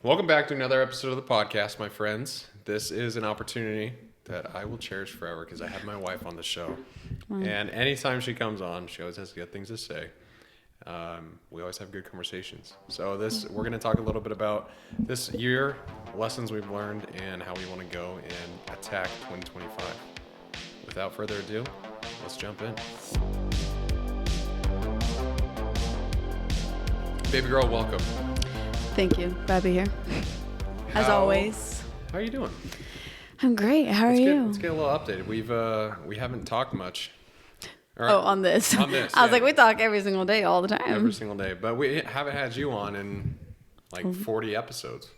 Welcome back to another episode of the podcast, my friends. This is an opportunity that I will cherish forever because I had my wife on the show. And anytime she comes on, she always has good things to say. We always have good conversations. So we're going to talk a little bit about this year, lessons we've learned, and how we want to go and attack 2025. Without further ado, let's jump in. Baby girl, welcome. Thank you. Glad to be here. As always. How are you doing? I'm great. How are you? Let's get a little updated. We haven't talked much. On this. On this. I was like, we talk every single day, all the time. Every single day. But we haven't had you on in like 40 episodes.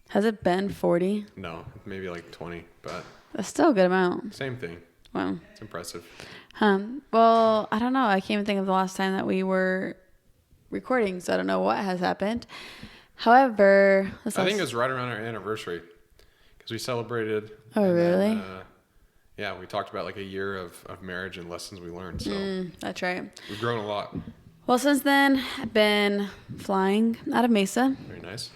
Has it been 40? No, maybe like 20, but That's still a good amount. same thing. Wow. It's impressive. Well, I don't know. I can't even think of the last time that we were recording, so I don't know what has happened. However, I think it was right around our anniversary because we celebrated. Oh, really? Yeah, we talked about like a year of marriage and lessons we learned. So That's right. we've grown a lot. Well, since then, I've been flying out of Mesa. Very nice.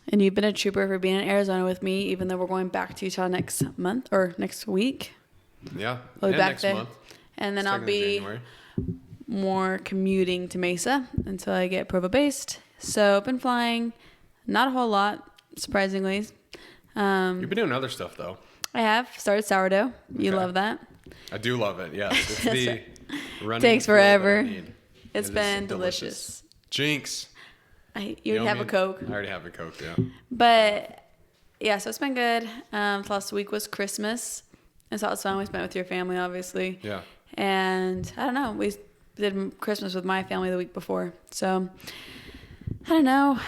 And you've been a trooper for being in Arizona with me, even though we're going back to Utah next month or next week. Yeah. We'll be and back next there. month. And then It's I'll be January. more commuting to Mesa until I get Provo based. So I've been flying, not a whole lot, surprisingly. You've been doing other stuff though. I have started sourdough. You Okay. love that. I do love it. Yes, it's the running Takes flow that I forever. need. It's It is been delicious. Jinx. You already have a Coke. I already have a Coke, yeah. But yeah, so it's been good. Last week was Christmas. And so it was fun. We spent with your family, obviously. Yeah. And I don't know. We did Christmas with my family the week before. So I don't know.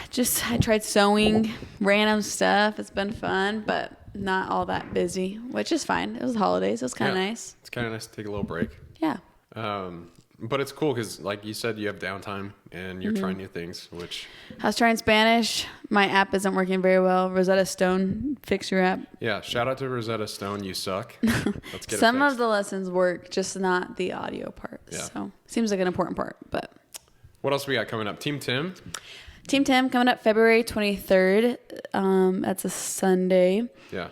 I tried sewing, random stuff. It's been fun, but not all that busy, which is fine. It was holidays. It was kind of nice. It's kind of nice to take a little break. Yeah. But it's cool because, like you said, you have downtime and you're Mm-hmm. trying new things, which... I was trying Spanish. My app isn't working very well. Rosetta Stone, fix your app. Yeah, shout out to Rosetta Stone. You suck. Let's get Some it of fixed. the lessons work, just not the audio part. Yeah. So seems like an important part, but... What else we got coming up? Team Tim? Team Tim coming up February 23rd. That's a Sunday. Yeah.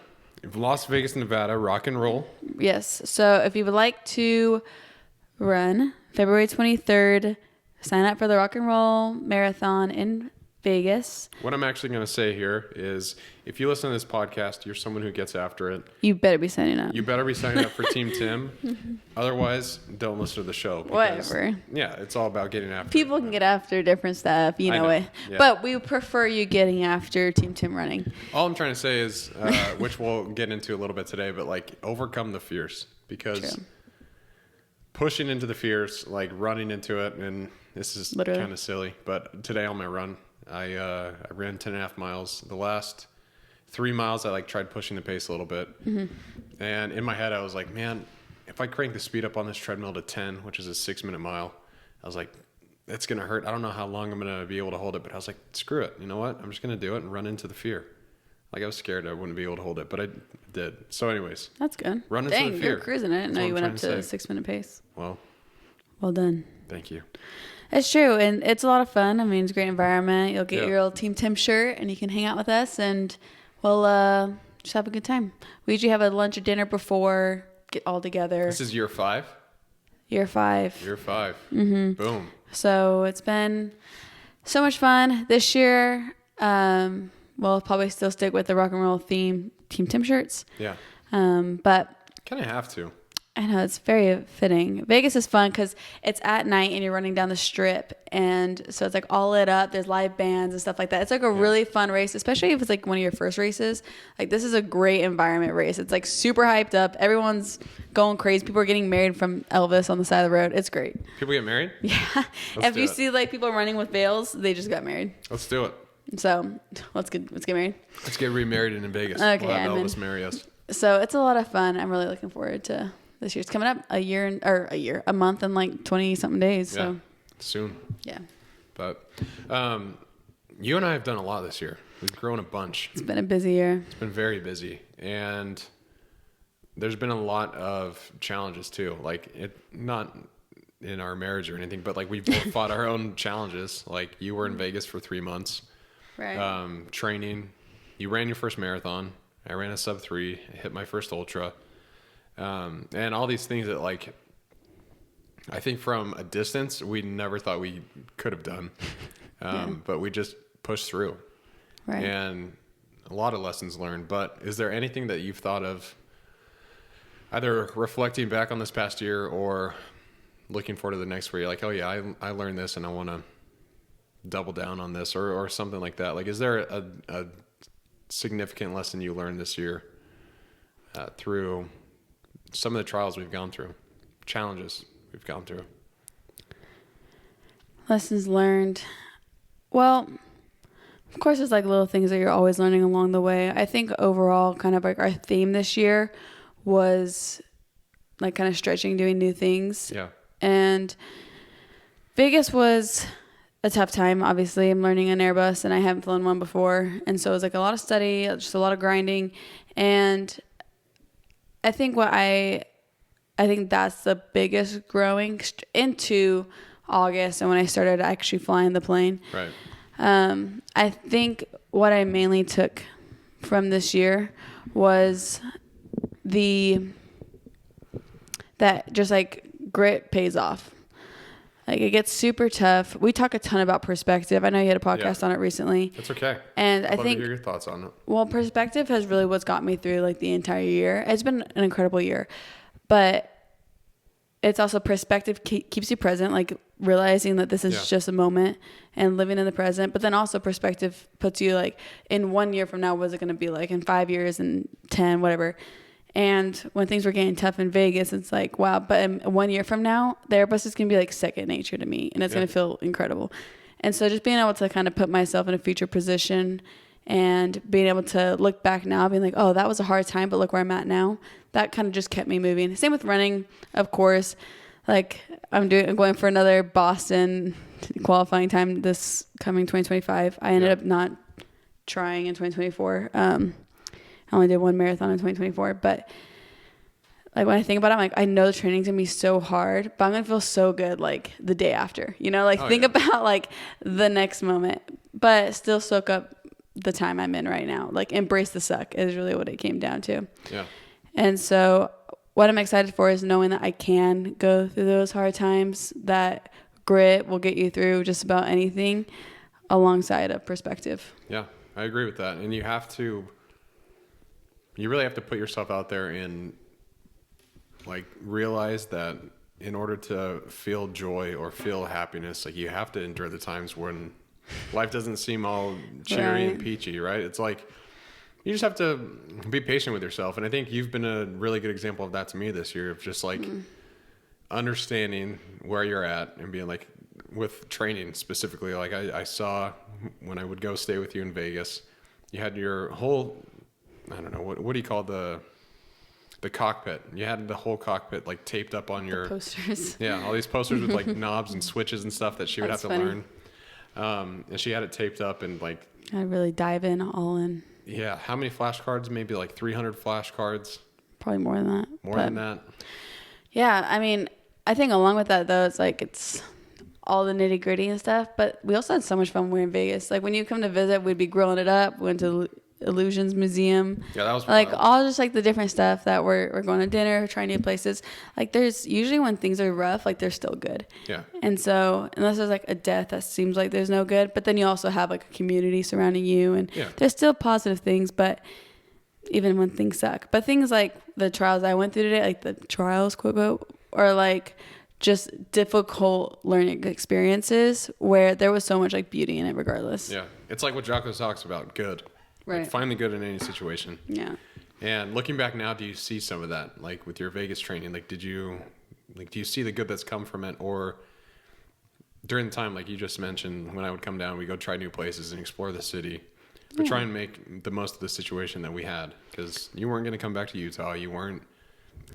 Las Vegas, Nevada, rock and roll. Yes. So if you would like to run February 23rd, sign up for the Rock and Roll Marathon in Vegas. What I'm actually going to say here is if you listen to this podcast, you're someone who gets after it. You better be signing up. You better be signing up for Team Tim. Otherwise, don't listen to the show. because, Whatever. Yeah, it's all about getting after People it. can get after different stuff, you I know know. it. Yeah. But we prefer you getting after Team Tim running. All I'm trying to say is, which we'll get into a little bit today, but like overcome the fears because True. pushing into the fears, like running into it, and this is Literally. kind of silly, but today on my run, I ran 10.5 miles. The last 3 miles, I like tried pushing the pace a little bit. Mm-hmm. And in my head, I was like, man, if I crank the speed up on this treadmill to 10, which is a 6-minute mile, I was like, it's going to hurt. I don't know how long I'm going to be able to hold it, but I was like, screw it. You know what? I'm just going to do it and run into the fear. Like I was scared I wouldn't be able to hold it, but I did. So anyways, That's good. Run into Dang, the fear. you're cruising. I didn't That's know what you I'm went up trying to to a say. 6-minute pace. well, done. thank you. It's true, and it's a lot of fun. I mean, it's a great environment. You'll get Yeah. your old Team Tim shirt, and you can hang out with us, and we'll just have a good time. We usually have a lunch or dinner before, get all together. This is year 5? Year 5. Year 5. Mm-hmm. Boom. So it's been so much fun. This year, we'll probably still stick with the rock and roll theme, Team Tim shirts. Yeah. But Kind of have to. I know, it's very fitting. Vegas is fun because it's at night and you're running down the strip. And so it's like all lit up. There's live bands and stuff like that. It's like a really fun race, especially if it's like one of your first races. Like this is a great environment race. It's like super hyped up. Everyone's going crazy. People are getting married from Elvis on the side of the road. It's great. People get married? Yeah. If do you it. see like people running with veils, they just got married. Let's do it. So let's get married. Let's get remarried in Vegas. Okay, We'll have I'm in. Elvis marry us. So it's a lot of fun. I'm really looking forward to this year. It's coming up a month and like 20 something days. So Yeah. Soon. yeah. But you and I have done a lot this year. We've grown a bunch. It's been a busy year. It's been very busy. And there's been a lot of challenges too. Like it not in our marriage or anything, but like we both fought our own challenges. Like you were in Vegas for 3 months. Right. Training you ran your first marathon. I ran a sub-3, hit my first ultra. And all these things that, like, I think from a distance, we never thought we could have done. But we just pushed through. Right. And a lot of lessons learned. But is there anything that you've thought of, either reflecting back on this past year or looking forward to the next where you're like, oh yeah, I learned this and I want to double down on this, or something like that? Like, is there a significant lesson you learned this year through some of the trials we've gone through, challenges we've gone through? Lessons learned. Well, of course, there's like little things that you're always learning along the way. I think overall, kind of like our theme this year was like kind of stretching, doing new things. Yeah. And Vegas was a tough time. Obviously, I'm learning an Airbus and I haven't flown one before. And so it was like a lot of study, just a lot of grinding. And I think I think that's the biggest growing into August and when I started actually flying the plane. Right. I think what I mainly took from this year was that just like grit pays off. Like, it gets super tough. We talk a ton about perspective. I know you had a podcast on it recently. That's okay. And I'd I love think to hear your thoughts on it. Well, perspective has really what's got me through like the entire year. It's been an incredible year, but it's also perspective keeps you present, like realizing that this is just a moment and living in the present. But then also perspective puts you like in 1 year from now, what's it going to be like in 5 years and 10, whatever. And when things were getting tough in Vegas, it's like, wow, but in 1 year from now, the Airbus is going to be like second nature to me and it's going to feel incredible. And so just being able to kind of put myself in a future position and being able to look back now, being like, oh, that was a hard time, but look where I'm at now. That kind of just kept me moving. Same with running, of course. Like I'm going for another Boston qualifying time this coming 2025. I ended up not trying in 2024. I only did one marathon in 2024, but like when I think about it, I'm like, I know the training's gonna be so hard, but I'm gonna feel so good like the day after, you know, like think about like the next moment, but still soak up the time I'm in right now. Like embrace the suck is really what it came down to. Yeah. And so what I'm excited for is knowing that I can go through those hard times, that grit will get you through just about anything alongside of perspective. Yeah, I agree with that. And you really have to put yourself out there and like realize that in order to feel joy or feel happiness, like you have to endure the times when life doesn't seem all cheery and peachy, right? It's like you just have to be patient with yourself. And I think you've been a really good example of that to me this year, of just like understanding where you're at and being like, with training specifically, like I saw when I would go stay with you in Vegas, you had your whole, I don't know, what do you call the cockpit? You had the whole cockpit like taped up on your posters. Yeah, all these posters with like knobs and switches and stuff that she would have to learn. And she had it taped up and like I really dive in all in. Yeah, how many flashcards? Maybe like 300 flashcards. Probably more than that. More than that. Yeah, I mean, I think along with that though, it's like it's all the nitty gritty and stuff. But we also had so much fun when we were in Vegas. Like when you come to visit, we'd be grilling it up. We went to Illusions Museum. Yeah, that was like wild. All just like the different stuff that we're going to dinner, trying new places. Like there's usually when things are rough, like they're still good. Yeah. And so unless there's like a death that seems like there's no good, but then you also have like a community surrounding you and there's still positive things, but even when things suck. But things like the trials I went through today, like the trials, quote unquote, or like just difficult learning experiences where there was so much like beauty in it regardless. Yeah. It's like what Jocko talks about, good. Right. Like find the good in any situation. Yeah. And looking back now, do you see some of that? Like with your Vegas training, like do you see the good that's come from it? Or during the time, like you just mentioned, when I would come down, we go try new places and explore the city. But try and make the most of the situation that we had. Because you weren't going to come back to Utah. You weren't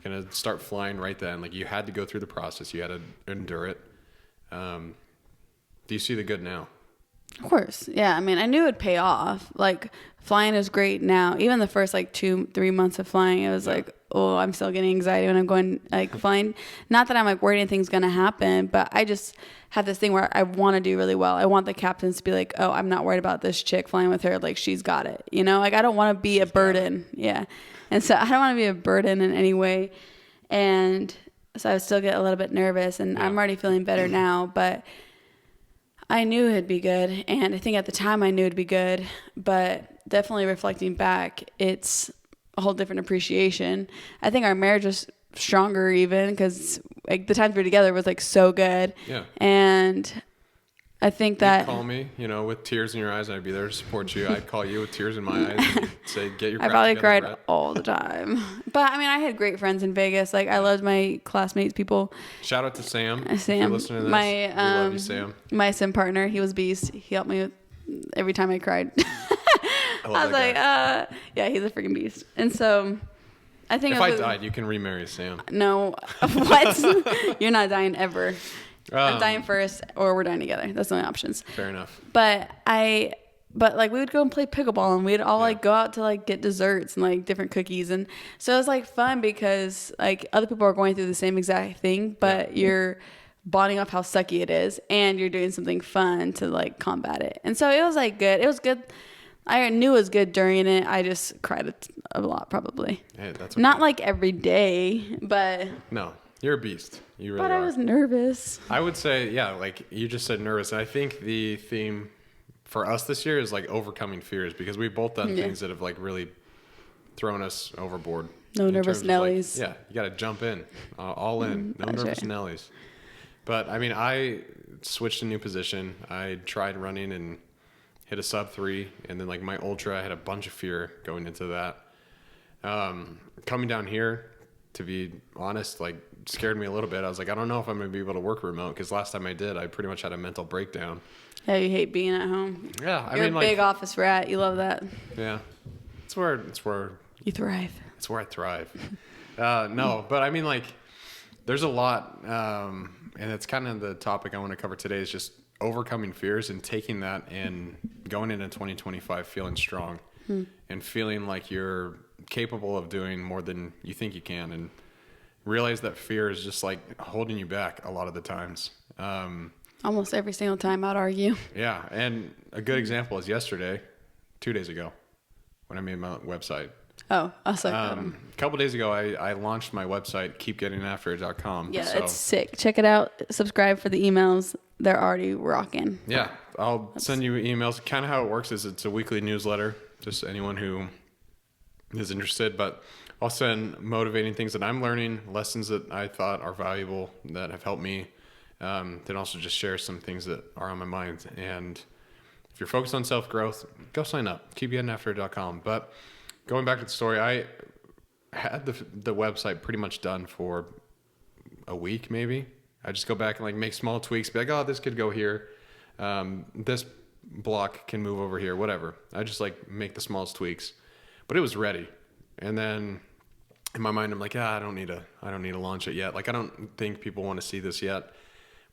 going to start flying right then. Like you had to go through the process. You had to endure it. Do you see the good now? Of course. Yeah. I mean, I knew it would pay off. Like, flying is great now. Even the first like 2-3 months of flying, it was like, oh, I'm still getting anxiety when I'm going like flying. Not that I'm like worried anything's going to happen, but I just have this thing where I want to do really well. I want the captains to be like, oh, I'm not worried about this chick flying with her. Like, she's got it. You know, like I don't want to be a burden. Yeah. And so I don't want to be a burden in any way. And so I still get a little bit nervous, and I'm already feeling better now, but I knew it'd be good. And I think at the time I knew it'd be good, but definitely reflecting back, it's a whole different appreciation. I think our marriage was stronger even because like the times we were together was like so good. Yeah. And I think that you'd call me, you know, with tears in your eyes, and I'd be there to support you. I'd call you with tears in my eyes and say, "Get your." I probably cried all the time, but I mean, I had great friends in Vegas. Like I loved my classmates, people. Shout out to Sam. If Sam, you're listening to this, we love you, Sam. My sim partner, he was beast. He helped me with every time I cried. I was like, yeah, he's a freaking beast. And so, I think if I died, you can remarry Sam. No, what? You're not dying ever. I'm dying first, or we're dying together. That's the only options. Fair enough. But like we would go and play pickleball, and we'd all like go out to like get desserts and like different cookies, and so it was like fun because like other people are going through the same exact thing, but you're bonding off how sucky it is, and you're doing something fun to like combat it. And so it was like good. It was good. I knew it was good during it. I just cried a lot, probably. Hey, that's okay. Not like every day, but no. You're a beast. You really are. But I was nervous. I would say, yeah, like you just said, nervous. And I think the theme for us this year is like overcoming fears, because we've both done things that have like really thrown us overboard. No nervous Nellies. Like, yeah, you got to jump in, all in. No nervous Nellies. But I mean, I switched a new position. I tried running and hit a sub 3, and then like my ultra, I had a bunch of fear going into that. Coming down here, to be honest, like scared me a little bit. I was like, I don't know if I'm going to be able to work remote, because last time I did, I pretty much had a mental breakdown. Yeah, you hate being at home. Yeah, You're a big office rat. You love that. Yeah, it's where you thrive. It's where I thrive. No, but I mean, like, there's a lot, and it's kind of the topic I want to cover today is just overcoming fears and taking that and going into 2025 feeling strong and feeling like you're capable of doing more than you think you can, and realize that fear is just like holding you back a lot of the times. Almost every single time, I'd argue. Yeah, and a good example is yesterday, 2 days ago, when I made my website. Oh, I was like, a couple days ago, I launched my website, keepgettingafterit.com. Yeah, so, it's sick. Check it out. Subscribe for the emails. They're already rocking. Yeah, I'll send you emails. Kind of how it works is it's a weekly newsletter, just anyone who is interested, but I'll send motivating things that I'm learning, lessons that I thought are valuable that have helped me. Then also just share some things that are on my mind. And if you're focused on self-growth, go sign up, keepgettingafterit.com. But going back to the story, I had the website pretty much done for a week, maybe. I just go back and like make small tweaks, be like, oh, this could go here. This block can move over here, whatever. I just like make the smallest tweaks, but it was ready. And then in my mind, I'm like, I don't need to launch it yet. Like, I don't think people want to see this yet.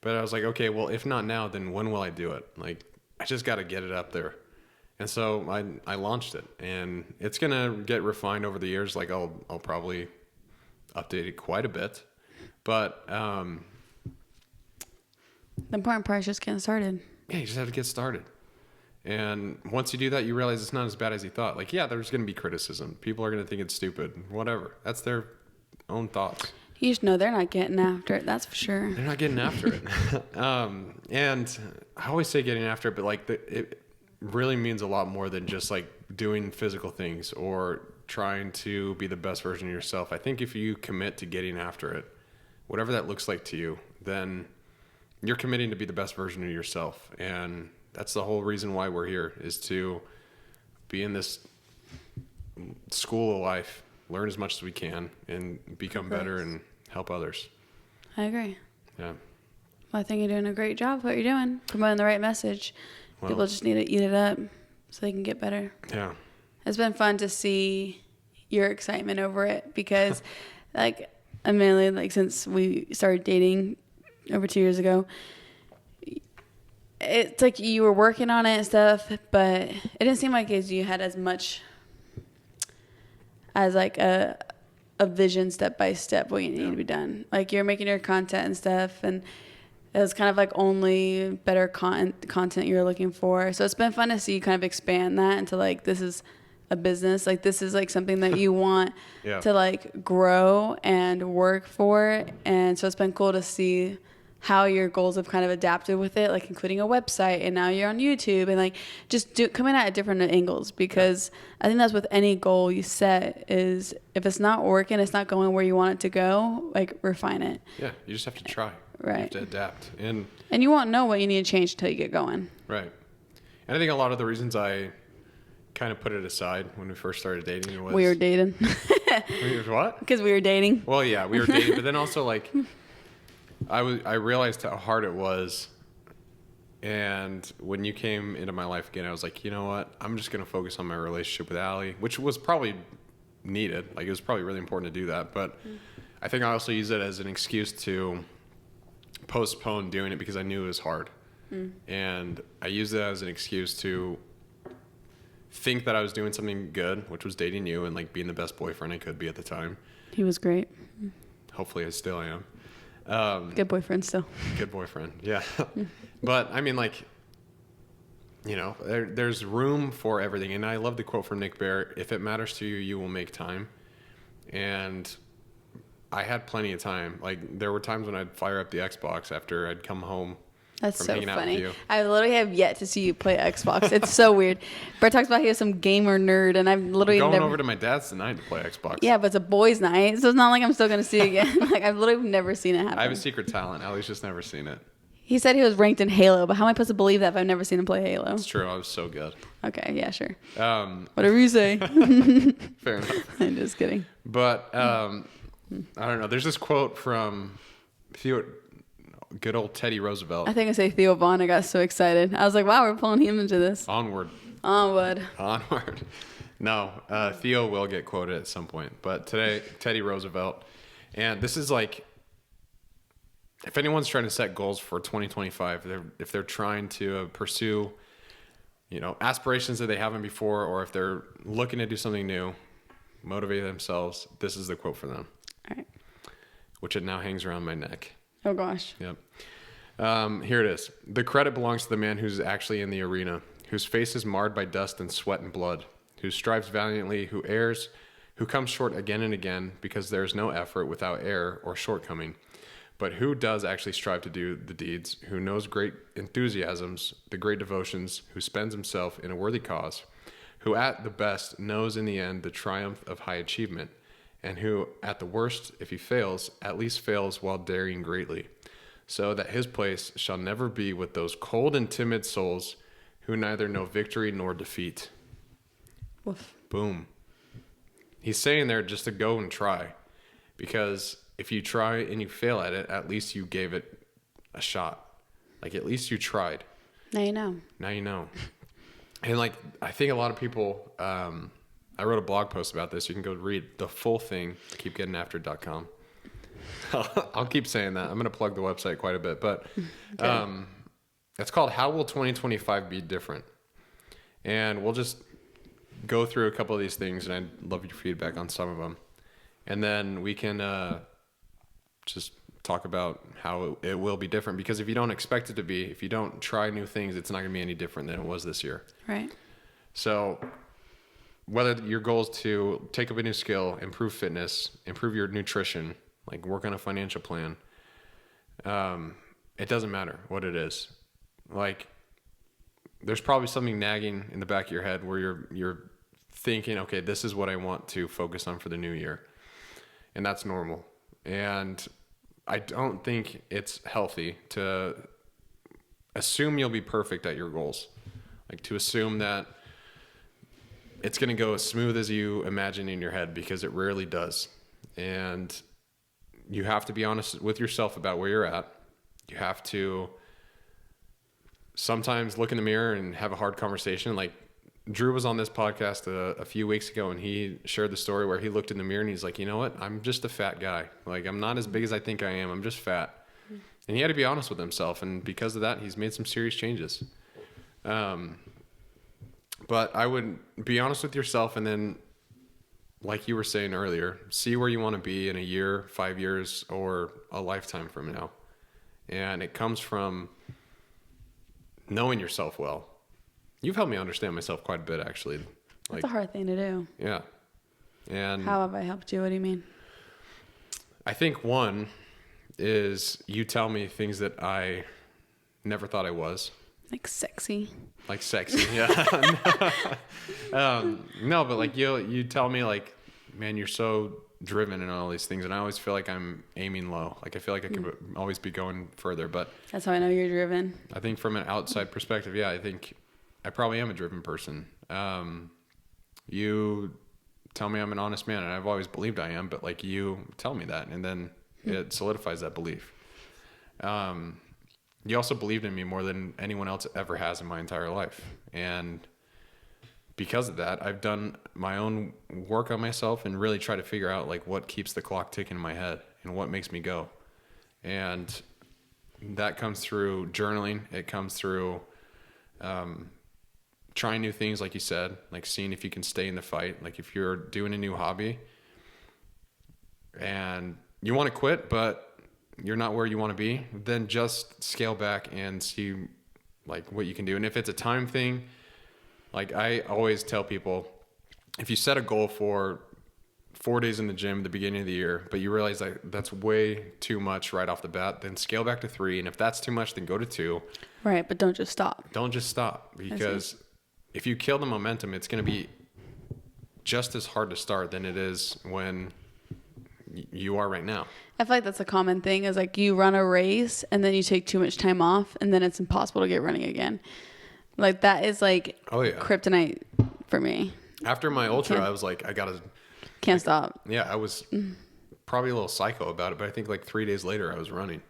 But I was like, okay, well, if not now, then when will I do it? Like, I just got to get it up there. And so I launched it, and it's going to get refined over the years. Like, I'll probably update it quite a bit, but, the important part is just getting started. Yeah, you just have to get started. And once you do that, you realize it's not as bad as you thought. Like, yeah, there's going to be criticism. People are going to think it's stupid, whatever. That's their own thoughts. You just know they're not getting after it. That's for sure. They're not getting after it. And I always say getting after it, but like it really means a lot more than just like doing physical things or trying to be the best version of yourself. I think if you commit to getting after it, whatever that looks like to you, then you're committing to be the best version of yourself. And that's the whole reason why we're here, is to be in this school of life, learn as much as we can, and become better and help others. I agree. Yeah. Well, I think you're doing a great job of what you're doing, promoting the right message. Well, people just need to eat it up so they can get better. Yeah. It's been fun to see your excitement over it, because like, admittedly, like since we started dating over 2 years ago, it's like you were working on it and stuff, but it didn't seem like you had as much as like a vision step by step what you need to be done. Like you're making your content and stuff, and it was kind of like only better content you were looking for. So it's been fun to see you kind of expand that into like, this is a business. Like this is like something that you want to like grow and work for. And so it's been cool to see how your goals have kind of adapted with it, like including a website, and now you're on YouTube, and like just coming at different angles, because I think that's with any goal you set is if it's not working, it's not going where you want it to go, like refine it. Yeah, you just have to try. Right. You have to adapt. And you won't know what you need to change until you get going. Right. And I think a lot of the reasons I kind of put it aside when we first started dating was... We were dating. We were what? Because we were dating. Well, yeah, we were dating, but then also like... I realized how hard it was, and when you came into my life again, I was like, you know what? I'm just going to focus on my relationship with Allie, which was probably needed. Like, it was probably really important to do that, but I think I also used it as an excuse to postpone doing it because I knew it was hard. And I used it as an excuse to think that I was doing something good, which was dating you and like being the best boyfriend I could be at the time. He was great. Hopefully I still am. Good boyfriend still. Good boyfriend, yeah. But I mean, like, you know, there's room for everything. And I love the quote from Nick Bear: "If it matters to you, you will make time." And I had plenty of time. Like, there were times when I'd fire up the Xbox after I'd come home. That's from so hanging out with funny. you. I literally have yet to see you play Xbox. It's so weird. Brett talks about he was some gamer nerd, and I've literally going never... over to my dad's tonight to play Xbox. Yeah, but it's a boys' night, so it's not like I'm still going to see it again. Like, I've literally never seen it happen. I have a secret talent. Allie's just never seen it. He said he was ranked in Halo, but how am I supposed to believe that if I've never seen him play Halo? It's true. I was so good. Okay, yeah, sure. Whatever you say. Fair enough. I'm just kidding. But I don't know. There's this quote from good old Teddy Roosevelt. I think I say Theo Vaughn. I got so excited. I was like, wow, we're pulling him into this. Onward. No, Theo will get quoted at some point. But today, Teddy Roosevelt. And this is like, if anyone's trying to set goals for 2025, if they're trying to pursue, you know, aspirations that they haven't before, or if they're looking to do something new, motivate themselves, this is the quote for them. All right. Which it now hangs around my neck. Oh, gosh. Yep. Here it is. "The credit belongs to the man who's actually in the arena, whose face is marred by dust and sweat and blood, who strives valiantly, who errs, who comes short again and again, because there is no effort without error or shortcoming, but who does actually strive to do the deeds, who knows great enthusiasms, the great devotions, who spends himself in a worthy cause, who at the best knows in the end the triumph of high achievement, and who, at the worst, if he fails, at least fails while daring greatly, so that his place shall never be with those cold and timid souls who neither know victory nor defeat." Woof. Boom. He's saying there just to go and try, because if you try and you fail at it, at least you gave it a shot. Like, at least you tried. Now you know. Now you know. And like, I think a lot of people, I wrote a blog post about this. You can go read the full thing, keepgettingafter.com. I'll keep saying that. I'm going to plug the website quite a bit, but it's called "How Will 2025 Be Different?" And we'll just go through a couple of these things, and I'd love your feedback on some of them. And then we can just talk about how it will be different, because if you don't expect it to be, if you don't try new things, it's not going to be any different than it was this year. Right. So whether your goal is to take up a new skill, improve fitness, improve your nutrition, like work on a financial plan, it doesn't matter what it is. Like, there's probably something nagging in the back of your head where you're thinking, okay, this is what I want to focus on for the new year. And that's normal. And I don't think it's healthy to assume you'll be perfect at your goals. Like, to assume that it's going to go as smooth as you imagine in your head, because it rarely does. And you have to be honest with yourself about where you're at. You have to sometimes look in the mirror and have a hard conversation. Like, Drew was on this podcast a few weeks ago, and he shared the story where he looked in the mirror and he's like, you know what? I'm just a fat guy. Like, I'm not as big as I think I am. I'm just fat. And he had to be honest with himself. And because of that, he's made some serious changes. But I would be honest with yourself, and then, like you were saying earlier, see where you want to be in a year, 5 years, or a lifetime from now. And it comes from knowing yourself well. You've helped me understand myself quite a bit, actually. That's a hard thing to do. Yeah. And how have I helped you? What do you mean? I think one is you tell me things that I never thought I was. Like sexy. Like sexy, yeah. No, but like you tell me like, man, you're so driven and all these things, and I always feel like I'm aiming low. Like I feel like I could always be going further, but that's how I know you're driven. I think from an outside perspective, yeah, I think I probably am a driven person. You tell me I'm an honest man, and I've always believed I am, but like you tell me that, and then it solidifies that belief. You also believed in me more than anyone else ever has in my entire life. And because of that, I've done my own work on myself and really try to figure out like what keeps the clock ticking in my head and what makes me go. And that comes through journaling. It comes through trying new things, like you said, like seeing if you can stay in the fight. Like if you're doing a new hobby and you want to quit, but you're not where you want to be, then just scale back and see like what you can do. And if it's a time thing, like I always tell people, if you set a goal for 4 days in the gym at the beginning of the year, but you realize that that's way too much right off the bat, then scale back to 3. And if that's too much, then go to 2. Right. But don't just stop. Don't just stop, because if you kill the momentum, it's going to be just as hard to start than it is when you are right now. I feel like that's a common thing, is like you run a race and then you take too much time off and then it's impossible to get running again. Like that is like kryptonite for me. After my ultra, I was like, can't stop. Yeah, I was probably a little psycho about it, but I think like 3 days later I was running.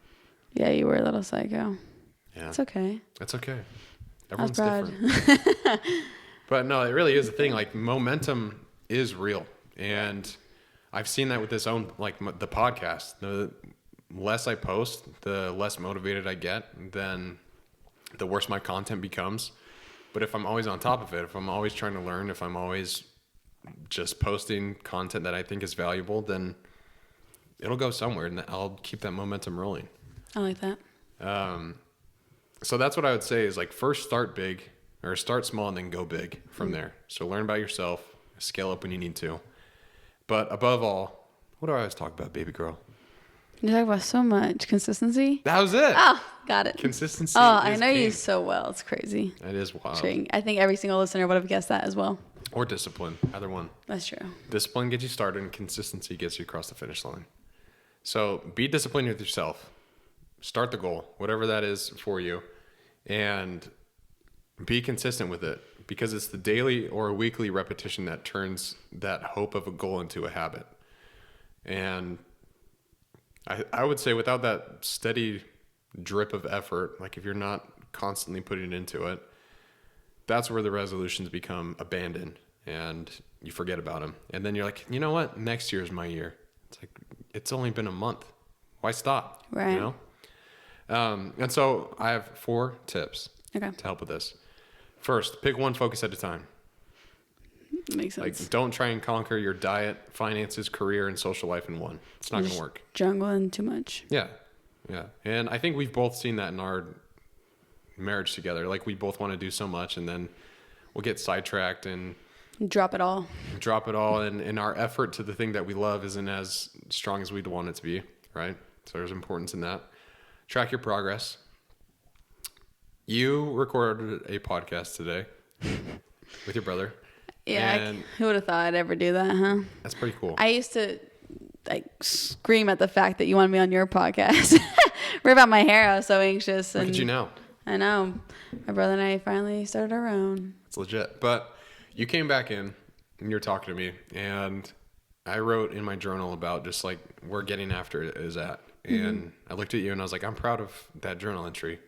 Yeah, you were a little psycho. Yeah. It's okay. It's okay. Everyone's different. But no, it really is a thing. Like momentum is real. And I've seen that with this own, like the podcast. The less I post, the less motivated I get, then the worse my content becomes. But if I'm always on top of it, if I'm always trying to learn, if I'm always just posting content that I think is valuable, then it'll go somewhere and I'll keep that momentum rolling. I like that. So that's what I would say is like first start big, or start small and then go big from there. So learn about yourself, scale up when you need to. But above all, what do I always talk about, baby girl? You talk about so much. Consistency? That was it. Oh, got it. Consistency. Oh, I know you so well. It's crazy. It is wild. I think every single listener would have guessed that as well. Or discipline. Either one. That's true. Discipline gets you started and consistency gets you across the finish line. So be disciplined with yourself. Start the goal, whatever that is for you, and be consistent with it, because it's the daily or weekly repetition that turns that hope of a goal into a habit. And I would say without that steady drip of effort, like if you're not constantly putting into it, that's where the resolutions become abandoned and you forget about them. And then you're like, you know what? Next year is my year. It's like, it's only been a month. Why stop? Right. You know? And so I have 4 tips to help with this. First, pick one focus at a time. Makes sense. Like, don't try and conquer your diet, finances, career, and social life in one. It's not going to work. Jungling too much. Yeah. Yeah. And I think we've both seen that in our marriage together. Like, we both want to do so much, and then we'll get sidetracked and drop it all. And our effort to the thing that we love isn't as strong as we'd want it to be. Right. So there's importance in that. Track your progress. You recorded a podcast today with your brother. Yeah, who would have thought I'd ever do that, huh? That's pretty cool. I used to like scream at the fact that you wanted me on your podcast. Rip out my hair. I was so anxious. Look at you now. I know. My brother and I finally started our own. It's legit. But you came back in and you were talking to me, and I wrote in my journal about just like where getting after it is at. And I looked at you and I was like, I'm proud of that journal entry.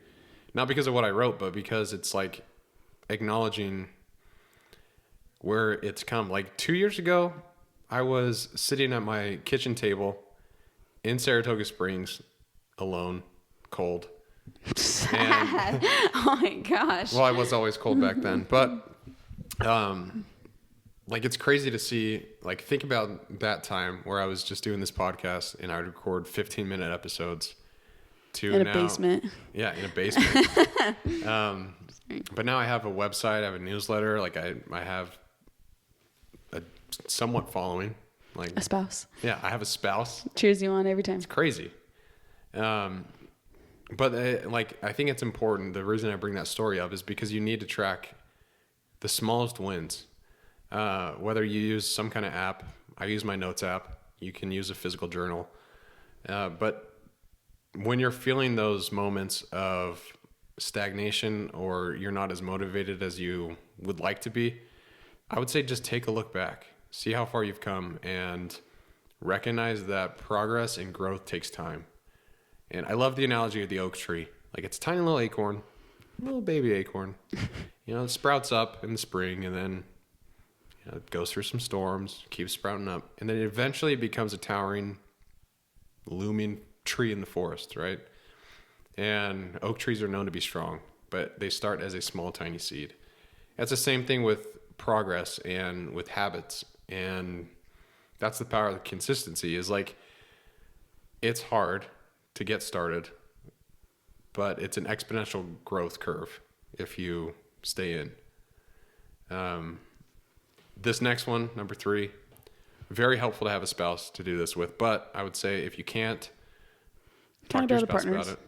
Not because of what I wrote, but because it's like acknowledging where it's come. Like 2 years ago, I was sitting at my kitchen table in Saratoga Springs alone, cold. Sad. Oh my gosh. Well, I was always cold back then, but like it's crazy to see, like think about that time where I was just doing this podcast and I would record 15-minute episodes to In now, a basement. Yeah, in a basement. But now I have a website, I have a newsletter, like I have a somewhat following, like A spouse. Yeah, I have a spouse. Cheers you on every time. It's crazy. But like, I think it's important. The reason I bring that story up is because you need to track the smallest wins. Whether you use some kind of app, I use my notes app. You can use a physical journal. But when you're feeling those moments of stagnation or you're not as motivated as you would like to be, I would say just take a look back, see how far you've come, and recognize that progress and growth takes time. And I love the analogy of the oak tree. Like it's a tiny little acorn, little baby acorn. It sprouts up in the spring and then it goes through some storms, keeps sprouting up, and then eventually it becomes a towering, looming tree in the forest, right? And oak trees are known to be strong, but they start as a small, tiny seed. It's the same thing with progress and with habits. And that's the power of the consistency, is like, it's hard to get started, but it's an exponential growth curve if you stay in. This next one, number 3, very helpful to have a spouse to do this with, but I would say if you can't, talk to your spouse about it.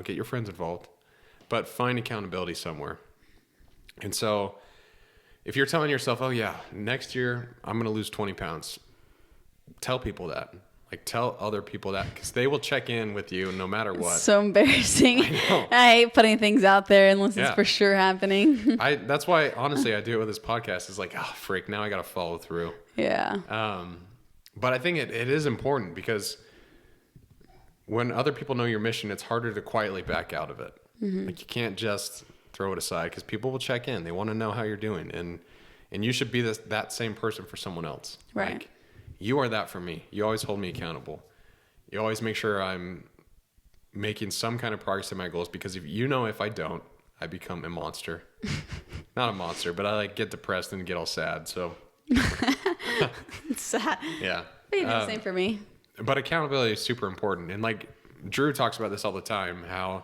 Get your friends involved, but find accountability somewhere. And so if you're telling yourself, oh yeah, next year I'm going to lose 20 pounds, tell people that. Like tell other people that, because they will check in with you no matter what. So embarrassing. I know. I hate putting things out there unless it's for sure happening. That's why, honestly, I do it with this podcast. It's like, oh, freak, now I got to follow through. Yeah. But I think it is important, because when other people know your mission, it's harder to quietly back out of it. Mm-hmm. Like you can't just throw it aside, because people will check in. They want to know how you're doing. And you should be that same person for someone else. Right. Like, you are that for me. You always hold me accountable. You always make sure I'm making some kind of progress in my goals, because if I don't, I become a monster. Not a monster, but I get depressed and get all sad. So It's sad. Yeah. But you do the same for me. But accountability is super important. And Drew talks about this all the time, how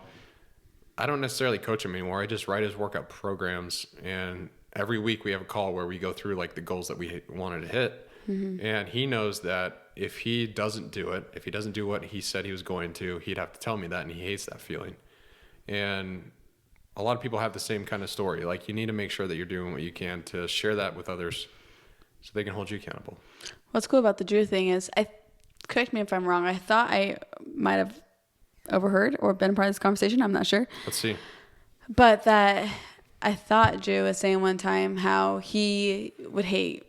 I don't necessarily coach him anymore. I just write his workout programs, and every week we have a call where we go through the goals that we wanted to hit. Mm-hmm. And he knows that if he doesn't do it, if he doesn't do what he said he was going to, he'd have to tell me that, and he hates that feeling. And a lot of people have the same kind of story. You need to make sure that you're doing what you can to share that with others so they can hold you accountable. What's cool about the Drew thing is, correct me if I'm wrong, I thought I might have overheard or been a part of this conversation. I'm not sure. Let's see. But that I thought Drew was saying one time how he would hate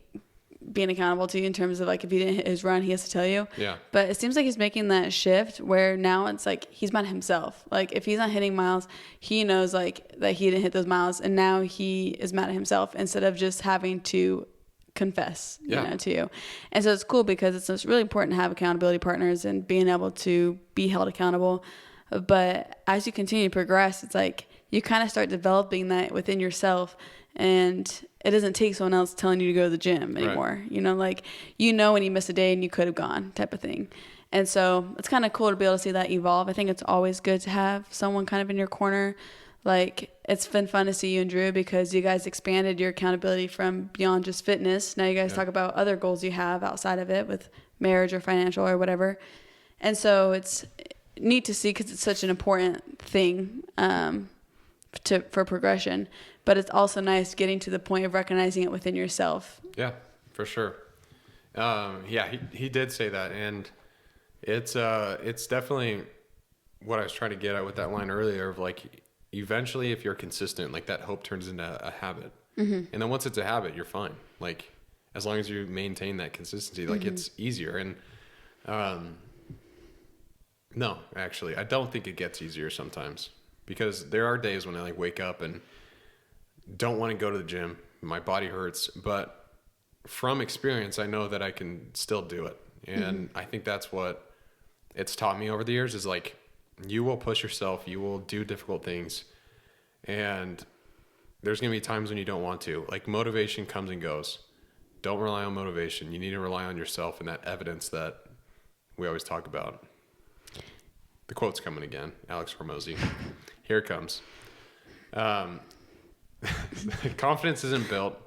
being accountable to you in terms of if he didn't hit his run, he has to tell you. Yeah. But it seems like he's making that shift where now it's he's mad at himself. If he's not hitting miles, he knows that he didn't hit those miles, and now he is mad at himself instead of just having to confess, to you. And so it's cool because it's really important to have accountability partners and being able to be held accountable. But as you continue to progress, it's you kind of start developing that within yourself, and it doesn't take someone else telling you to go to the gym anymore. Right. When you miss a day and you could have gone, type of thing. And so it's kind of cool to be able to see that evolve. I think it's always good to have someone kind of in your corner. It's been fun to see you and Drew, because you guys expanded your accountability from beyond just fitness. Now you guys talk about other goals you have outside of it, with marriage or financial or whatever. And so it's neat to see, because it's such an important thing for progression. But it's also nice getting to the point of recognizing it within yourself. Yeah, for sure. He did say that, and it's definitely what I was trying to get at with that line earlier of eventually, if you're consistent, that hope turns into a habit. Mm-hmm. And then once it's a habit, you're fine. As long as you maintain that consistency, mm-hmm. It's easier. And no, actually, I don't think it gets easier sometimes, because there are days when I wake up and don't want to go to the gym. My body hurts, but from experience, I know that I can still do it. And mm-hmm. I think that's what it's taught me over the years, is you will push yourself. You will do difficult things. And there's going to be times when you don't want to. Like, motivation comes and goes. Don't rely on motivation. You need to rely on yourself and that evidence that we always talk about. The quote's coming again. Alex Hormozy. Here it comes. Confidence isn't built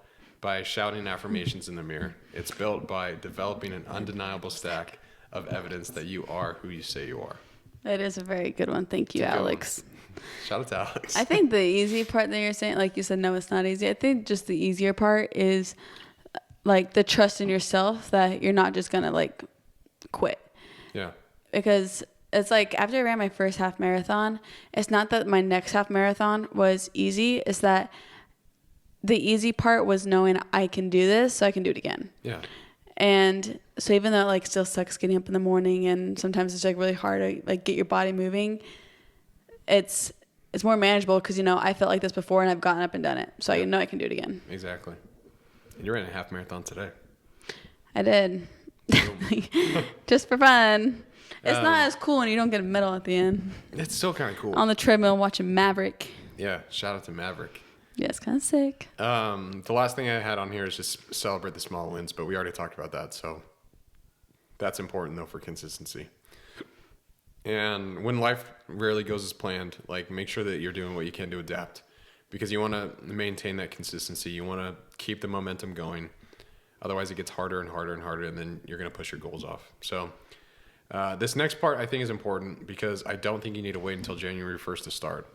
by shouting affirmations in the mirror. It's built by developing an undeniable stack of evidence that you are who you say you are. That is a very good one. Thank you, Alex. Shout out to Alex. I think the easy part that you're saying, like you said, no, it's not easy. I think just the easier part is like the trust in yourself that you're not just going to like quit. Yeah. Because it's like after I ran my first half marathon, it's not that my next half marathon was easy. It's that the easy part was knowing I can do this, so I can do it again. Yeah. And so even though it like still sucks getting up in the morning and sometimes it's like really hard to like get your body moving, it's more manageable because, you know, I felt like this before and I've gotten up and done it. So I know I can do it again. Exactly. And you ran a half marathon today. I did. Just for fun. It's not as cool when you don't get a medal at the end. It's still kind of cool. On the treadmill watching Maverick. Yeah. Shout out to Maverick. Yeah, it's kind of sick. The last thing I had on here is just celebrate the small wins, but we already talked about that. So that's important though for consistency. And when life rarely goes as planned, like make sure that you're doing what you can to adapt because you want to maintain that consistency. You want to keep the momentum going. Otherwise it gets harder and harder and harder and then you're going to push your goals off. So this next part I think is important because I don't think you need to wait until January 1st to start.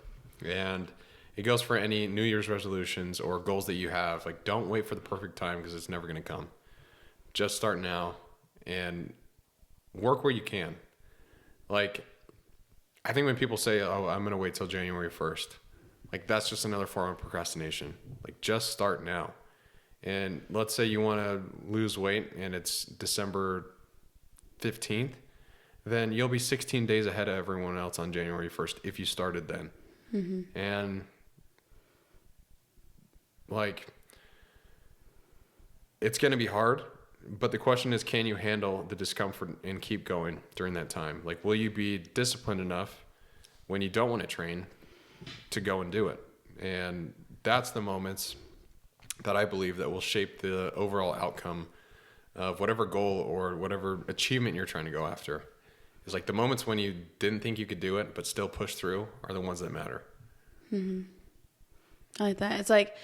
And it goes for any New Year's resolutions or goals that you have. Like, don't wait for the perfect time because it's never going to come. Just start now and work where you can. Like, I think when people say, oh, I'm going to wait till January 1st, like, that's just another form of procrastination. Like, just start now. And let's say you want to lose weight and it's December 15th, then you'll be 16 days ahead of everyone else on January 1st if you started then. Mm-hmm. And like, it's going to be hard, but the question is, can you handle the discomfort and keep going during that time? Like, will you be disciplined enough when you don't want to train to go and do it? And that's the moments that I believe that will shape the overall outcome of whatever goal or whatever achievement you're trying to go after. It's like the moments when you didn't think you could do it, but still push through are the ones that matter. Mm-hmm. I like that. It's like,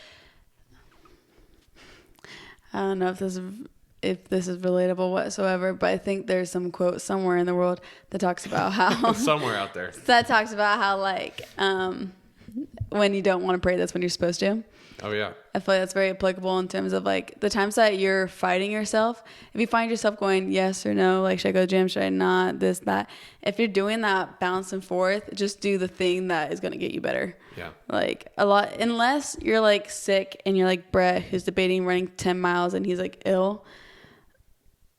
I don't know if this is relatable whatsoever, but I think there's some quote somewhere in the world that talks about how somewhere out there that talks about how like when you don't want to pray, that's when you're supposed to. Oh yeah. I feel like that's very applicable in terms of like the times that you're fighting yourself. If you find yourself going yes or no, like should I go to the gym, should I not, this, that. If you're doing that balance and forth, just do the thing that is going to get you better. Yeah. Like a lot, unless you're like sick and you're like Brett who's debating running 10 miles and he's like ill.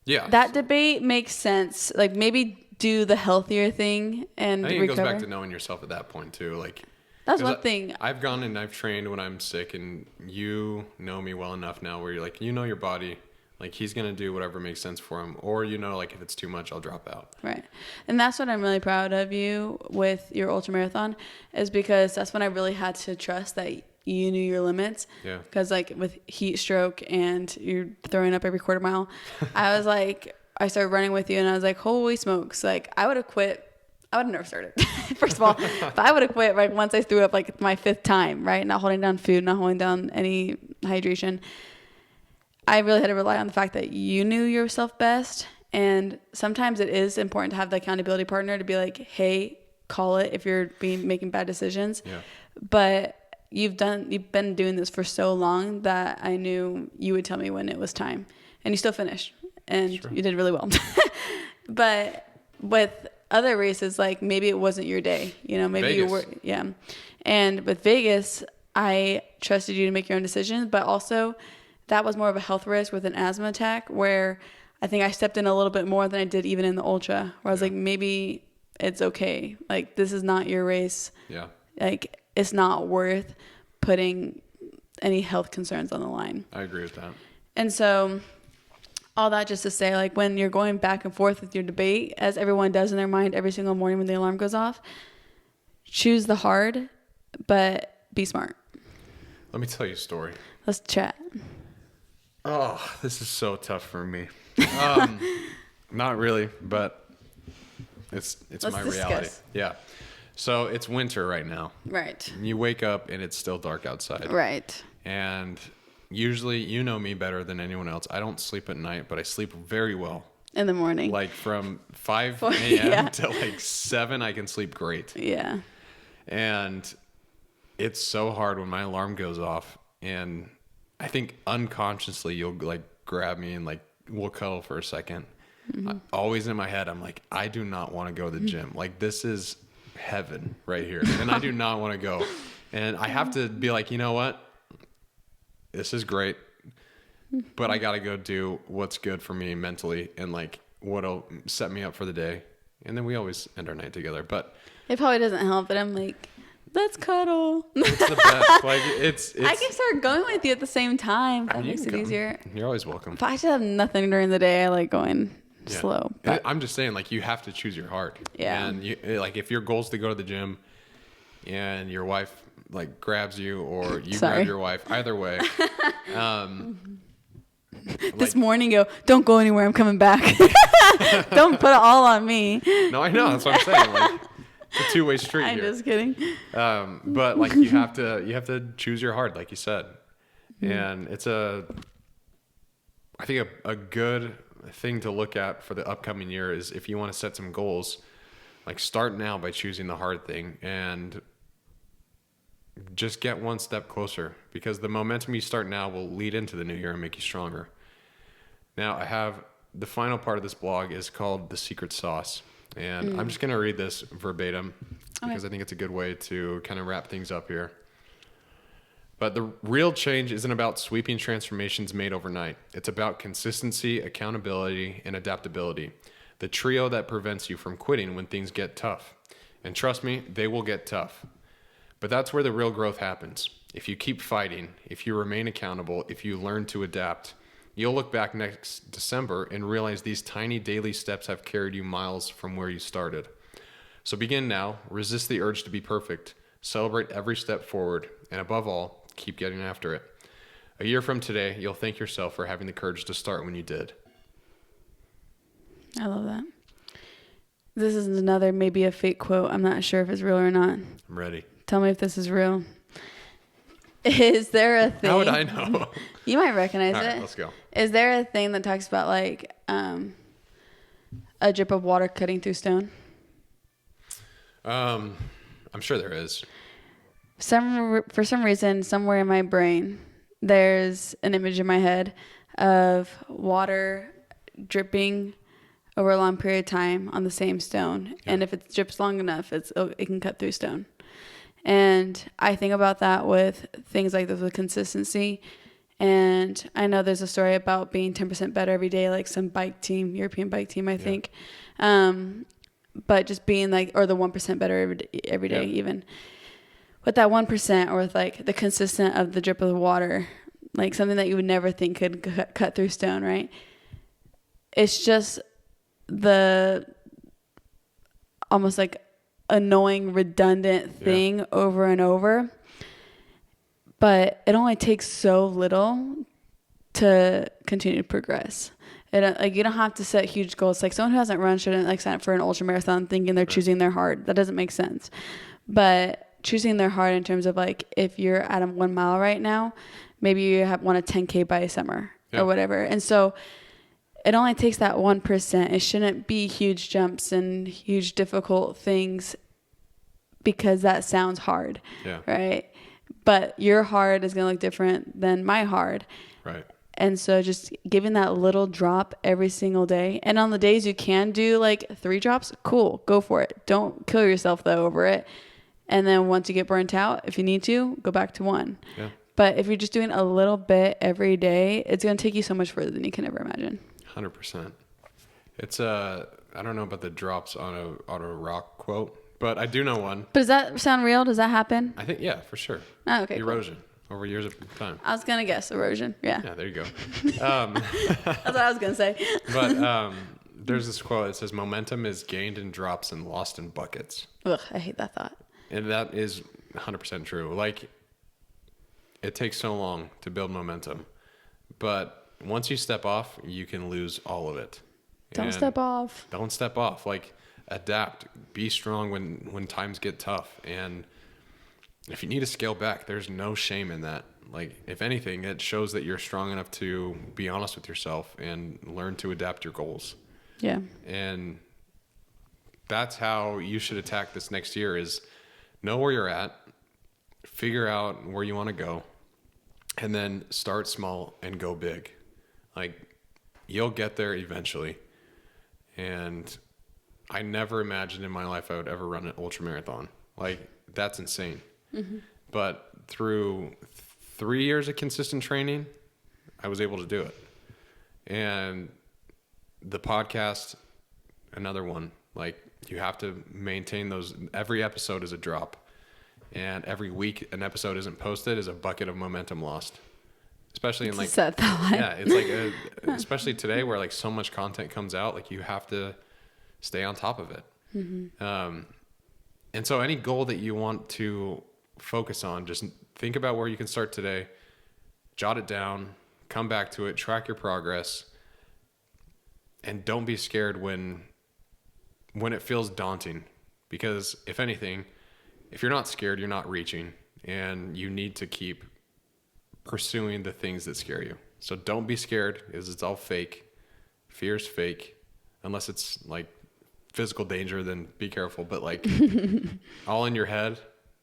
Yeah. That debate makes sense. Like maybe do the healthier thing and I think recover. it goes back to knowing yourself at that point too. Like, that's one thing. I've gone and I've trained when I'm sick, and you know me well enough now where you're like, you know your body. Like, he's going to do whatever makes sense for him. Or, you know, like, if it's too much, I'll drop out. Right. And that's what I'm really proud of you with your ultramarathon, is because that's when I really had to trust that you knew your limits. Yeah. Because, like, with heat stroke and you're throwing up every quarter mile, I was like, I started running with you, and I was like, holy smokes. Like, I would have quit. I would have never started, first of all. But I would have quit like once I threw up like my 5th time, right? Not holding down food, not holding down any hydration. I really had to rely on the fact that you knew yourself best. And sometimes it is important to have the accountability partner to be like, hey, call it if you're making bad decisions. Yeah. But you've been doing this for so long that I knew you would tell me when it was time. And you still finished. And sure. You did really well. But with other races, like maybe it wasn't your day, you know, maybe Vegas. You were, yeah. And with Vegas, I trusted you to make your own decisions, but also that was more of a health risk with an asthma attack where I think I stepped in a little bit more than I did even in the ultra, where I was like, maybe it's okay. Like, this is not your race. Yeah. Like, it's not worth putting any health concerns on the line. I agree with that. And so All that just to say, like, when you're going back and forth with your debate, as everyone does in their mind every single morning when the alarm goes off, choose the hard, but be smart. Let me tell you a story. Let's chat. Oh, this is so tough for me. Not really, but it's my reality. Yeah. So it's winter right now. Right. You wake up and it's still dark outside. Right. And usually, you know me better than anyone else. I don't sleep at night, but I sleep very well. In the morning. Like from 5 a.m. to like 7, I can sleep great. Yeah. And it's so hard when my alarm goes off. And I think unconsciously you'll like grab me and like we'll cuddle for a second. Mm-hmm. Always in my head, I'm like, I do not want to go to the gym. Like, this is heaven right here. And I do not want to go. And I have to be like, you know what? This is great, but I got to go do what's good for me mentally and like what'll set me up for the day. And then we always end our night together, but it probably doesn't help, but I'm like, let's cuddle. It's the best. Like it's I can start going with you at the same time. That makes it easier. You're always welcome. If I should have nothing during the day, I like going slow. But I'm just saying, like, you have to choose your heart. Yeah. And you, like, if your goal is to go to the gym and your wife like grabs you or you grab your wife, either way. This morning, don't go anywhere. I'm coming back. Don't put it all on me. No, I know. That's what I'm saying. Like, it's a two-way street I'm here. just kidding. But like you have to choose your heart, like you said. And it's I think a good thing to look at for the upcoming year is if you want to set some goals, like start now by choosing the hard thing and just get one step closer, because the momentum you start now will lead into the new year and make you stronger. Now, I have the final part of this blog is called The Secret Sauce. And I'm just going to read this verbatim because I think it's a good way to kind of wrap things up here. But the real change isn't about sweeping transformations made overnight. It's about consistency, accountability, and adaptability. The trio that prevents you from quitting when things get tough. And trust me, they will get tough. But that's where the real growth happens. If you keep fighting, if you remain accountable, if you learn to adapt, you'll look back next December and realize these tiny daily steps have carried you miles from where you started. So begin now, resist the urge to be perfect, celebrate every step forward, and above all, keep getting after it. A year from today, you'll thank yourself for having the courage to start when you did. I love that. This is another, maybe a fake quote. I'm not sure if it's real or not. I'm ready. Tell me if this is real. Is there a thing? How would I know? You might recognize it. All right, let's go. Is there a thing that talks about like a drip of water cutting through stone? I'm sure there is. For some reason, somewhere in my brain, there's an image in my head of water dripping over a long period of time on the same stone. Yeah. And if it drips long enough, it can cut through stone. And I think about that with things like this with consistency. And I know there's a story about being 10% better every day, like some bike team, European bike team, I think. But just being like, or the 1% better every day even. With that 1% or with like the consistent of the drip of the water, like something that you would never think could cut through stone, right? It's just the almost like annoying, redundant thing over and over. But it only takes so little to continue to progress. Like you don't have to set huge goals. Like someone who hasn't run shouldn't like sign up for an ultra marathon thinking they're choosing their hard. That doesn't make sense. But choosing their hard in terms of like if you're at a 1 mile right now, maybe you want a 10K by summer or whatever. And so it only takes that 1%. It shouldn't be huge jumps and huge difficult things because that sounds hard, right? But your hard is going to look different than my hard. Right. And so just giving that little drop every single day. And on the days you can do like 3 drops, cool, go for it. Don't kill yourself though over it. And then once you get burnt out, if you need to, go back to 1. Yeah. But if you're just doing a little bit every day, it's going to take you so much further than you can ever imagine. 100%. It's I don't know about the drops on a rock quote, but I do know one. But does that sound real? Does that happen? I think, yeah, for sure. Oh, okay. Erosion. over years of time. I was going to guess erosion. Yeah. Yeah, there you go. That's what I was going to say. But there's this quote. It says, momentum is gained in drops and lost in buckets. Ugh, I hate that thought. And that is 100% true. Like, it takes so long to build momentum. But once you step off, you can lose all of it. Don't step off. Don't step off. Like, adapt. Be strong when times get tough. And if you need to scale back, there's no shame in that. Like, if anything, it shows that you're strong enough to be honest with yourself and learn to adapt your goals. Yeah. And that's how you should attack this next year is know where you're at, figure out where you want to go, and then start small and go big. Like, you'll get there eventually. And I never imagined in my life I would ever run an ultra marathon. Like, that's insane. Mm-hmm. But through 3 years of consistent training, I was able to do it. And the podcast, another one. Like, you have to maintain those. Every episode is a drop. And every week an episode isn't posted is a bucket of momentum lost. Especially in like, yeah, it's like, especially today where like so much content comes out, like you have to stay on top of it. Mm-hmm. And so any goal that you want to focus on, just think about where you can start today, jot it down, come back to it, track your progress, and don't be scared when it feels daunting, because if anything, if you're not scared, you're not reaching, and you need to keep pursuing the things that scare you. So don't be scared, because it's all fake. Fear's fake, unless it's like physical danger, then be careful. But like all in your head,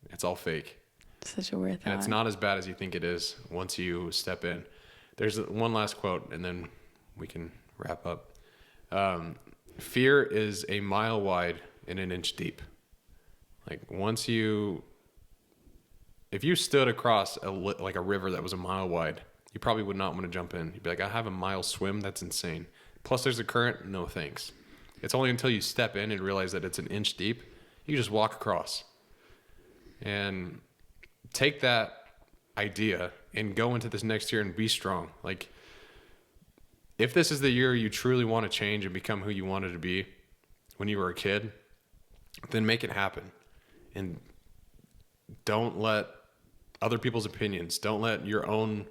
it's all fake. Such a weird thought. And it's not as bad as you think it is once you step in. There's one last quote, and then we can wrap up. Fear is a mile wide and an inch deep. Like if you stood across a river that was a mile wide, you probably would not want to jump in. You'd be like, I have a mile swim. That's insane. Plus there's a current. No, thanks. It's only until you step in and realize that it's an inch deep, you just walk across. And take that idea and go into this next year and be strong. Like, if this is the year you truly want to change and become who you wanted to be when you were a kid, then make it happen. And don't let other people's opinions, don't let your own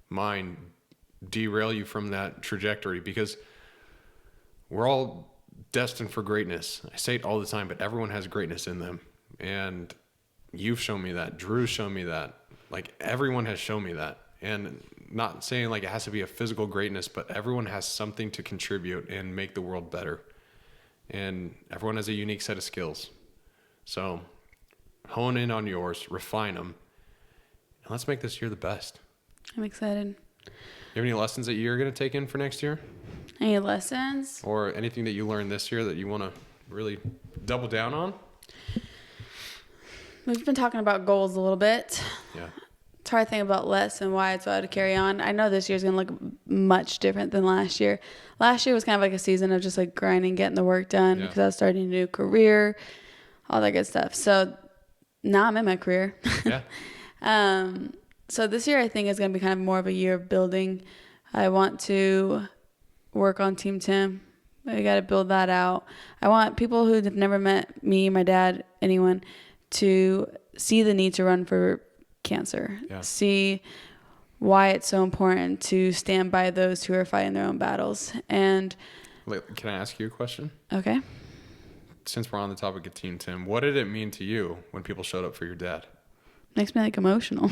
mind derail you from that trajectory, because we're all destined for greatness. I say it all the time, but everyone has greatness in them. And you've shown me that. Drew's shown me that. Like, everyone has shown me that. And not saying like it has to be a physical greatness, but everyone has something to contribute and make the world better. And everyone has a unique set of skills. So hone in on yours, refine them, and let's make this year the best. I'm excited. You have any lessons that you're going to take in for next year? Any lessons? Or anything that you learned this year that you want to really double down on? We've been talking about goals a little bit. Yeah. It's hard to think about less and why it's hard to carry on. I know this year's going to look much different than last year. Last year was kind of like a season of just like grinding, getting the work done, because I was starting a new career, all that good stuff. So now I'm in my career. Yeah. So this year I think is going to be kind of more of a year of building. I want to work on Team Tim. I got to build that out. I want people who have never met me, my dad, anyone, to see the need to run for cancer. Yeah. See why it's so important to stand by those who are fighting their own battles. And can I ask you a question? Okay. Since we're on the topic of Team Tim, what did it mean to you when people showed up for your dad? Makes me like emotional.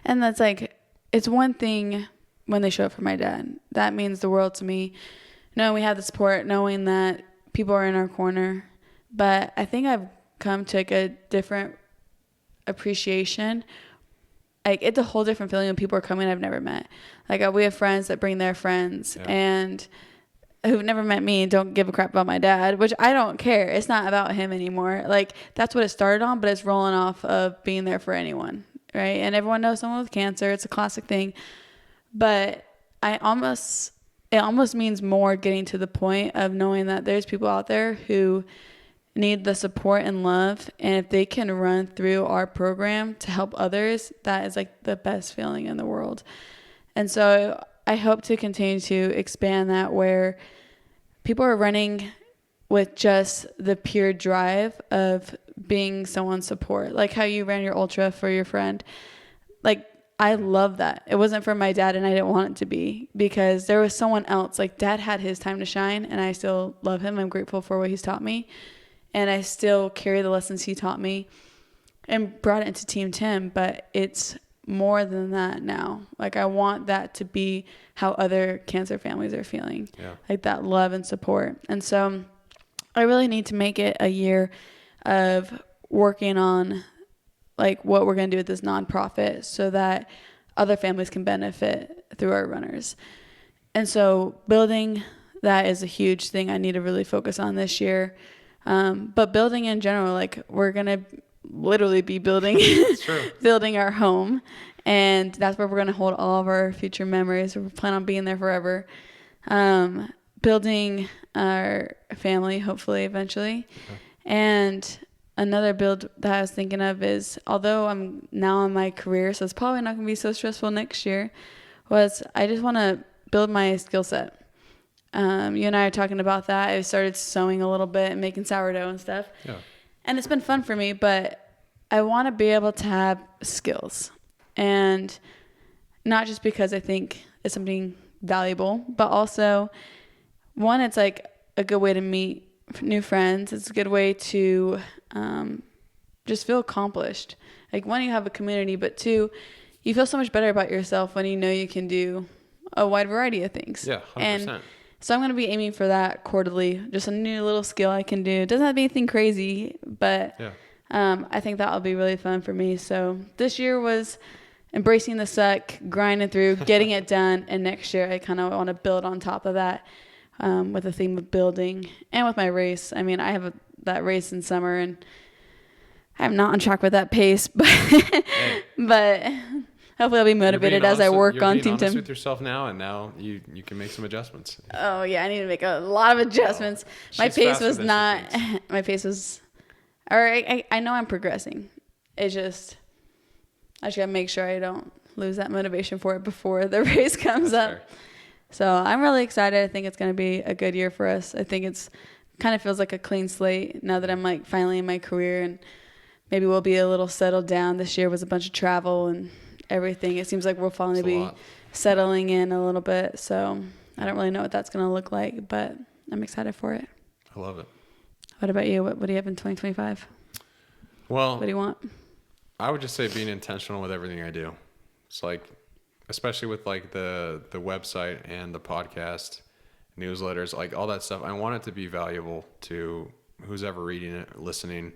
And that's like, it's one thing when they show up for my dad. That means the world to me. Knowing we have the support, knowing that people are in our corner. But I think I've come to like a different appreciation. Like, it's a whole different feeling when people are coming I've never met. Like, we have friends that bring their friends and who've never met me and don't give a crap about my dad, which I don't care. It's not about him anymore. Like, that's what it started on, but it's rolling off of being there for anyone, right? And everyone knows someone with cancer. It's a classic thing. But it almost means more getting to the point of knowing that there's people out there who need the support and love, and if they can run through our program to help others, that is like the best feeling in the world. And so I hope to continue to expand that, where people are running with just the pure drive of being someone's support, like how you ran your ultra for your friend. Like, I love that. It wasn't for my dad, and I didn't want it to be, because there was someone else. Like, dad had his time to shine, and I still love him. I'm grateful for what he's taught me, and I still carry the lessons he taught me and brought it into Team Tim. But it's more than that now. Like, I want that to be how other cancer families are feeling, like that love and support. And so I really need to make it a year of working on like what we're going to do with this nonprofit so that other families can benefit through our runners. And so building that is a huge thing I need to really focus on this year. But building in general, like, we're going to literally be building, building our home. And that's where we're going to hold all of our future memories. We plan on being there forever. Building our family, hopefully, eventually. And another build that I was thinking of is, although I'm now in my career, so it's probably not going to be so stressful next year, was I just want to build my skill set. You and I are talking about that. I started sewing a little bit and making sourdough and stuff. Yeah. And it's been fun for me, but I want to be able to have skills. And not just because I think it's something valuable, but also, one, it's like a good way to meet new friends. It's a good way to just feel accomplished. Like, one, you have a community, but two, you feel so much better about yourself when you know you can do a wide variety of things. Yeah, 100%. And so I'm going to be aiming for that quarterly, just a new little skill I can do. It doesn't have to be anything crazy, but I think that'll be really fun for me. So this year was embracing the suck, grinding through, getting it done, and next year I kind of want to build on top of that with the theme of building, and with my race. I mean, I have that race in summer, and I'm not on track with that pace, but but hopefully I'll be motivated as I work on Team Tim. You're being honest with yourself now, and now you can make some adjustments. Oh yeah, I need to make a lot of adjustments. My pace was not. My pace was. All right, I know I'm progressing. It's just I just gotta make sure I don't lose that motivation for it before the race comes up. Fair. So I'm really excited. I think it's going to be a good year for us. I think it's kind of feels like a clean slate now that I'm like finally in my career, and maybe we'll be a little settled down. This year was a bunch of travel and everything. It seems like we'll finally be settling in a little bit. So I don't really know what that's going to look like, but I'm excited for it. I love it. What about you? What do you have in 2025? Well, what do you want? I would just say being intentional with everything I do. It's like, especially with like the website and the podcast, newsletters, like all that stuff. I want it to be valuable to who's ever reading it, listening,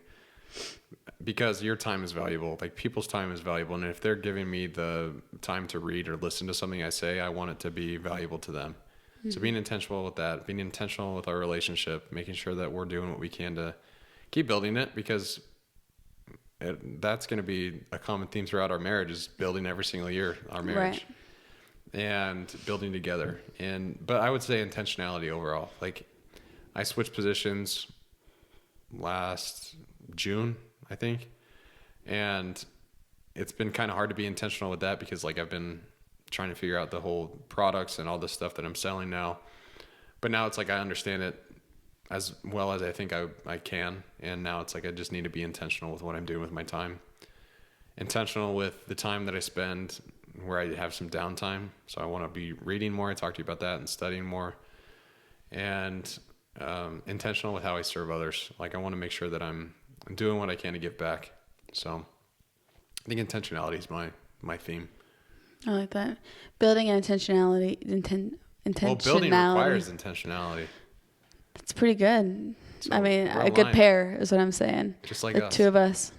because your time is valuable. Like, people's time is valuable. And if they're giving me the time to read or listen to something I say, I want it to be valuable to them. Mm-hmm. So being intentional with that, being intentional with our relationship, making sure that we're doing what we can to keep building it, because that's going to be a common theme throughout our marriage, is building every single year, our marriage, and building together. But I would say intentionality overall. Like, I switched positions last June, I think. And it's been kind of hard to be intentional with that, because like I've been trying to figure out the whole products and all this stuff that I'm selling now. But now it's like I understand it as well as I think I can. And now it's like I just need to be intentional with what I'm doing with my time. Intentional with the time that I spend where I have some downtime. So I want to be reading more. I talked to you about that, and studying more. And intentional with how I serve others. Like, I want to make sure that I'm doing what I can to give back. So I think intentionality is my theme. I like that. Building an intentionality. Well, building requires intentionality. It's pretty good. So I mean, a good pair is what I'm saying. Just like the us. two of us.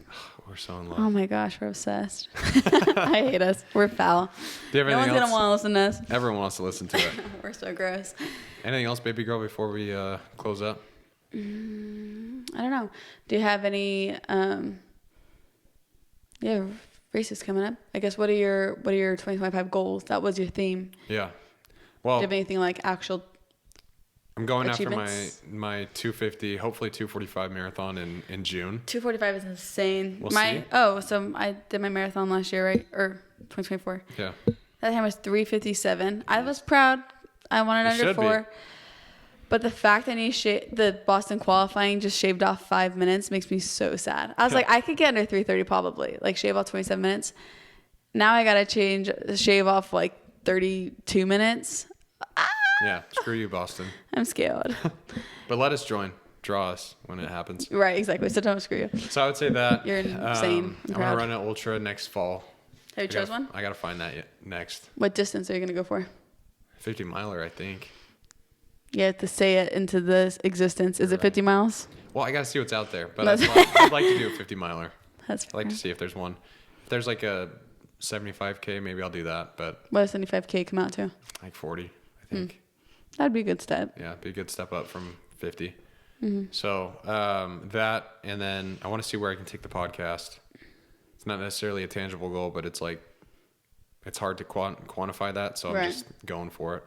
We're so in love. Oh my gosh, we're obsessed. I hate us. We're foul. Do you have no one's going to want to listen to us. Everyone wants to listen to it. We're so gross. Anything else, baby girl, before we close up? I don't know. Do you have any races coming up? I guess what are your 2025 goals? That was your theme. Yeah. Well, do you have anything like actual I'm going after achievements? my 250, hopefully 245 marathon in June. 2:45 is insane. We'll see. So I did my marathon last year, right? Or 2024. Yeah. That time was 3:57. I was proud. I wanted You under should be. 4. But the fact that the Boston qualifying just shaved off 5 minutes makes me so sad. I was like, I could get under 3:30 probably, like shave off 27 minutes. Now I gotta shave off like 32 minutes. Yeah, screw you, Boston. I'm scared. But let us draw us when it happens. Right, exactly. So don't screw you. So I would say that You're insane. I'm I'm proud. gonna run an ultra next fall. Have you chose one? I gotta find that next. What distance are you gonna go for? 50 miler, I think. You have to say it into this existence. Is it 50 miles? Well, I gotta see what's out there, but That's- I'd like to do a 50 miler. That's I'd like fair. to see if there's one. If there's like a 75K, maybe I'll do that. But What does 75K come out to? like 40, I think. That'd be a good step. Yeah, be a good step up from 50. Mm-hmm. So that, and then I want to see where I can take the podcast. It's not necessarily a tangible goal, but it's like it's hard to quantify that. So I'm Right. just going for it.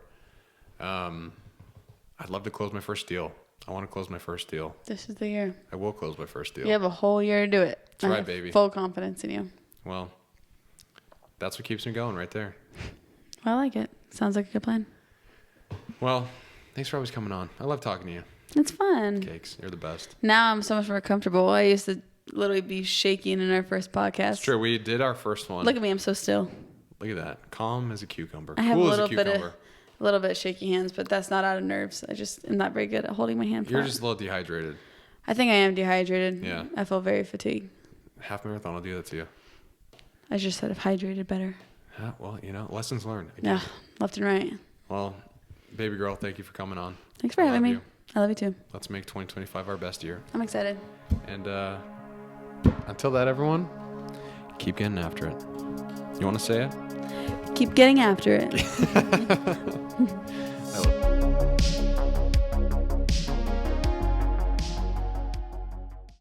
I'd love to close my first deal. I want to close my first deal. This is the year. I will close my first deal. You have a whole year to do it. That's I right, have baby. Full confidence in you. Well, that's what keeps me going right there. I like it. Sounds like a good plan. Well, thanks for always coming on. I love talking to you. It's fun. Cakes, you're the best. Now I'm so much more comfortable. I used to literally be shaking in our first podcast. It's true. We did our first one. Look at me. I'm so still. Look at that. Calm as a cucumber. I have cool a little as a bit cucumber. of a little bit shaky hands, but that's not out of nerves. I just am not very good at holding my hand. You're flat. just a little dehydrated. I think I am dehydrated. Yeah. I feel very fatigued. Half marathon will do that to you. I just said I've hydrated better. Yeah, well, lessons learned. Yeah, left and right. Well, baby girl, thank you for coming on. Thanks for I having love me. you. I love you too. Let's make 2025 our best year. I'm excited. And until that, everyone, keep getting after it. You want to say it? Keep getting after it.